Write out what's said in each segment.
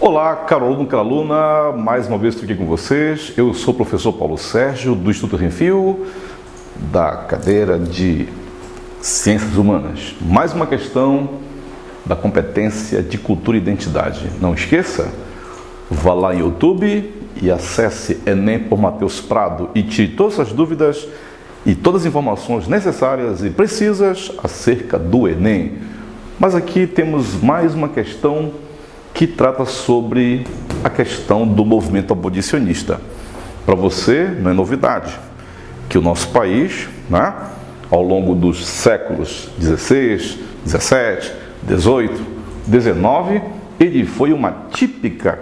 Olá, caro aluno, cara aluna, mais uma vez estou aqui com vocês. Eu sou o professor Paulo Sérgio, do Instituto Renfio, da cadeira de Ciências Humanas. Mais uma questão da competência de cultura e identidade. Não esqueça, vá lá em YouTube e acesse Enem por Matheus Prado e tire todas as dúvidas e todas as informações necessárias e precisas acerca do Enem. Mas aqui temos mais uma questão que trata sobre a questão do movimento abolicionista. Para você, não é novidade que o nosso país, ao longo dos séculos XVI, XVII, XVIII, XIX, ele foi uma típica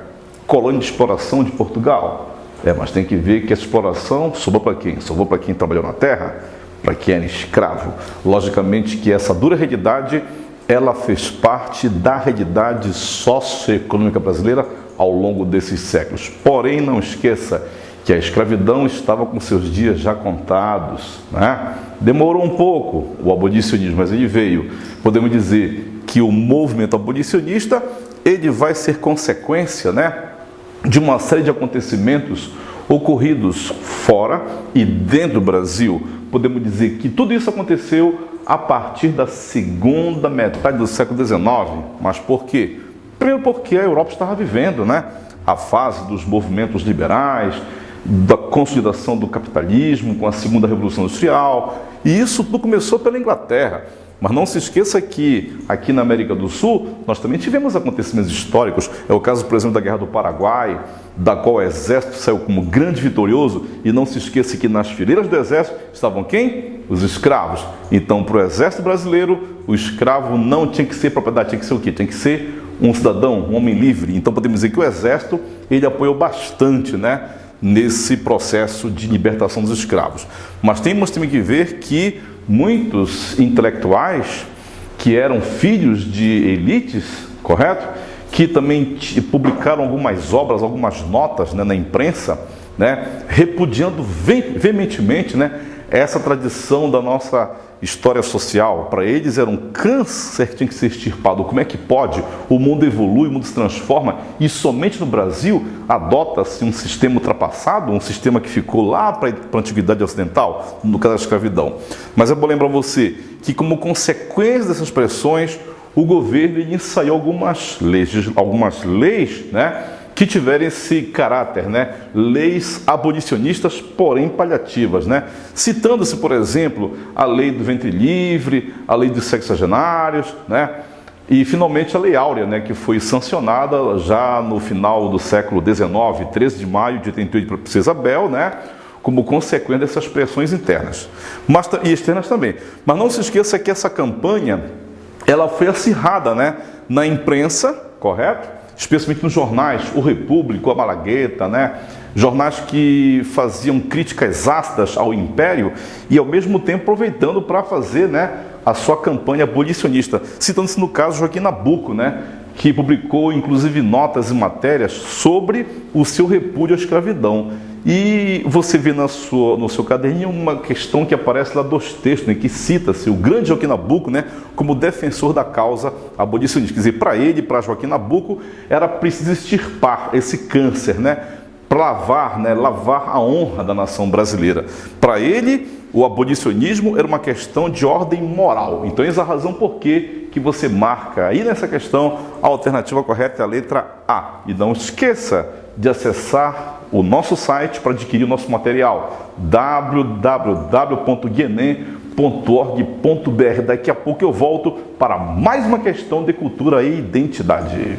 colônia de exploração de Portugal. Mas tem que ver que a exploração sobrou para quem? Sobrou para quem trabalhou na terra, para quem era escravo. Logicamente que essa dura realidade ela fez parte da realidade socioeconômica brasileira ao longo desses séculos. Porém, não esqueça que a escravidão estava com seus dias já contados. Demorou um pouco o abolicionismo, mas ele veio. Podemos dizer que o movimento abolicionista ele vai ser consequência de uma série de acontecimentos ocorridos fora e dentro do Brasil. Podemos dizer que tudo isso aconteceu a partir da segunda metade do século XIX. Mas por quê? Primeiro porque a Europa estava vivendo a fase dos movimentos liberais, da consolidação do capitalismo com a segunda Revolução Industrial, e isso tudo começou pela Inglaterra. Mas não se esqueça que aqui na América do Sul nós também tivemos acontecimentos históricos. É o caso, por exemplo, da Guerra do Paraguai, da qual o exército saiu como grande vitorioso, e não se esqueça que nas fileiras do exército estavam quem? Os escravos. Então, para o exército brasileiro, o escravo não tinha que ser propriedade, tinha que ser o quê? Tinha que ser um cidadão, um homem livre. Então, podemos dizer que o exército ele apoiou bastante nesse processo de libertação dos escravos. Mas temos também que ver que muitos intelectuais que eram filhos de elites, correto? Que também publicaram algumas obras, algumas notas na imprensa, repudiando veementemente essa tradição da nossa história social. Para eles era um câncer que tinha que ser extirpado. Como é que pode? O mundo evolui, o mundo se transforma e somente no Brasil adota-se um sistema ultrapassado, um sistema que ficou lá para a antiguidade ocidental, no caso da escravidão. Mas é bom lembrar você que, como consequência dessas pressões, o governo ensaiou algumas leis, que tiverem esse caráter, leis abolicionistas, porém paliativas, citando-se, por exemplo, a lei do ventre livre, a lei dos sexagenários, e finalmente a Lei Áurea, que foi sancionada já no final do século XIX, 13 de maio de 88 por Princesa Isabel, como consequência dessas pressões internas e externas também. Mas não se esqueça que essa campanha ela foi acirrada na imprensa, correto? Especialmente nos jornais, o Repúblico, a Malagueta, jornais que faziam críticas ácidas ao Império e ao mesmo tempo aproveitando para fazer a sua campanha abolicionista, citando-se no caso Joaquim Nabuco, que publicou inclusive notas e matérias sobre o seu repúdio à escravidão. E você vê no seu caderninho uma questão que aparece lá dos textos, que cita-se o grande Joaquim Nabuco como defensor da causa abolicionista. Quer dizer, para ele, para Joaquim Nabuco, era preciso extirpar esse câncer, para lavar a honra da nação brasileira. Para ele, o abolicionismo era uma questão de ordem moral. Então, eis a razão por que você marca aí nessa questão a alternativa correta é a letra A. E não esqueça de acessar o nosso site para adquirir o nosso material, www.guienem.org.br. Daqui a pouco eu volto para mais uma questão de cultura e identidade.